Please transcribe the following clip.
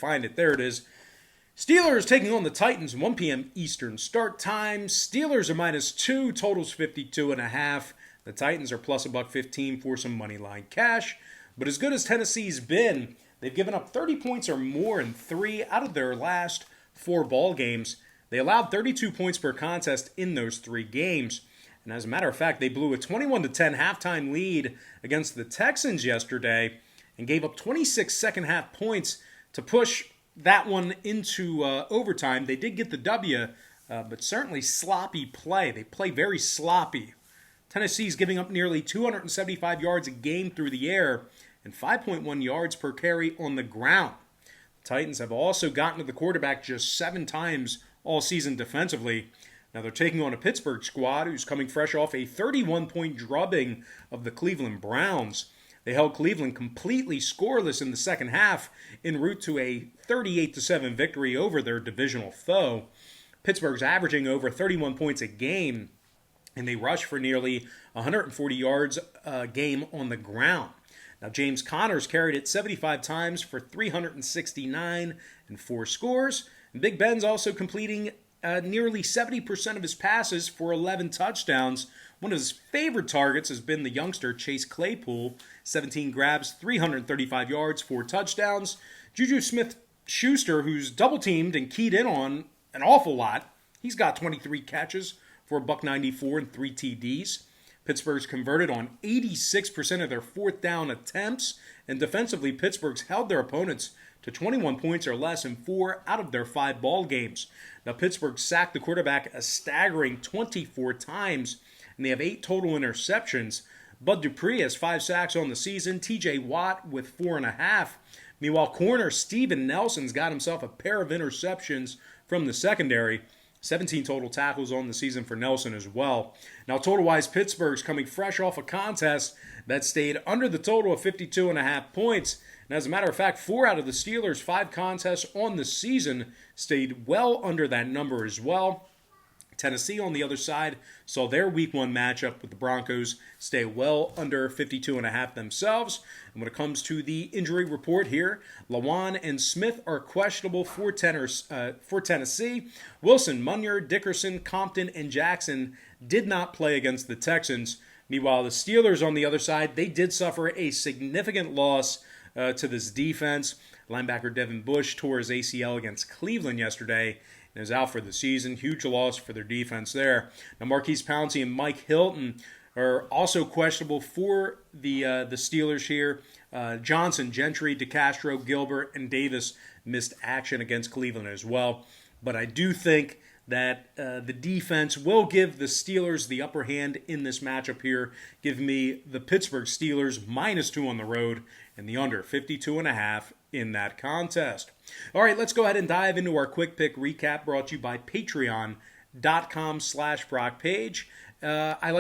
find it. There it is. Steelers taking on the Titans, 1 p.m. Eastern start time. Steelers are -2, totals 52.5. The Titans are plus $1.15 for some money line cash. But as good as Tennessee's been, they've given up 30 points or more in 3 out of their last 4 ball games. They allowed 32 points per contest in those 3 games. And as a matter of fact, they blew a 21-10 halftime lead against the Texans yesterday and gave up 26 second-half points to push that one into overtime. They did get the W, but certainly sloppy play. They play very sloppy. Tennessee's giving up nearly 275 yards a game through the air and 5.1 yards per carry on the ground. The Titans have also gotten to the quarterback just 7 times all season defensively. Now they're taking on a Pittsburgh squad who's coming fresh off a 31-point drubbing of the Cleveland Browns. They held Cleveland completely scoreless in the second half en route to a 38-7 victory over their divisional foe. Pittsburgh's averaging over 31 points a game, and they rush for nearly 140 yards a game on the ground. Now, James Conner's carried it 75 times for 369 and 4 scores. And Big Ben's also completing nearly 70% of his passes for 11 touchdowns. One of his favorite targets has been the youngster Chase Claypool. 17 grabs, 335 yards, 4 touchdowns. Juju Smith-Schuster, who's double-teamed and keyed in on an awful lot, he's got 23 catches for $194 and 3 TDs. Pittsburgh's converted on 86% of their 4th down attempts, and defensively, Pittsburgh's held their opponents to 21 points or less in 4 out of their 5 ball games. Now, Pittsburgh sacked the quarterback a staggering 24 times, and they have 8 total interceptions. Bud Dupree has 5 sacks on the season, TJ Watt with 4.5. Meanwhile, corner Steven Nelson's got himself a pair of interceptions from the secondary. 17 total tackles on the season for Nelson as well. Now, total-wise, Pittsburgh's coming fresh off a contest that stayed under the total of 52.5 points. And as a matter of fact, 4 out of the Steelers' 5 contests on the season stayed well under that number as well. Tennessee, on the other side, saw their Week 1 matchup with the Broncos stay well under 52.5 themselves. And when it comes to the injury report here, Lawan and Smith are questionable for Tennessee. Wilson, Munyer, Dickerson, Compton, and Jackson did not play against the Texans. Meanwhile, the Steelers, on the other side, they did suffer a significant loss to this defense. Linebacker Devin Bush tore his ACL against Cleveland yesterday and is out for the season. Huge loss for their defense there. Now, Marquise Pouncey and Mike Hilton are also questionable for the Steelers here. Johnson, Gentry, DeCastro, Gilbert, and Davis missed action against Cleveland as well. But I do think that the defense will give the Steelers the upper hand in this matchup here. Give me the Pittsburgh Steelers -2 on the road and the under 52.5 in that contest. All right, let's go ahead and dive into our quick pick recap brought to you by patreon.com/BrockPage. I like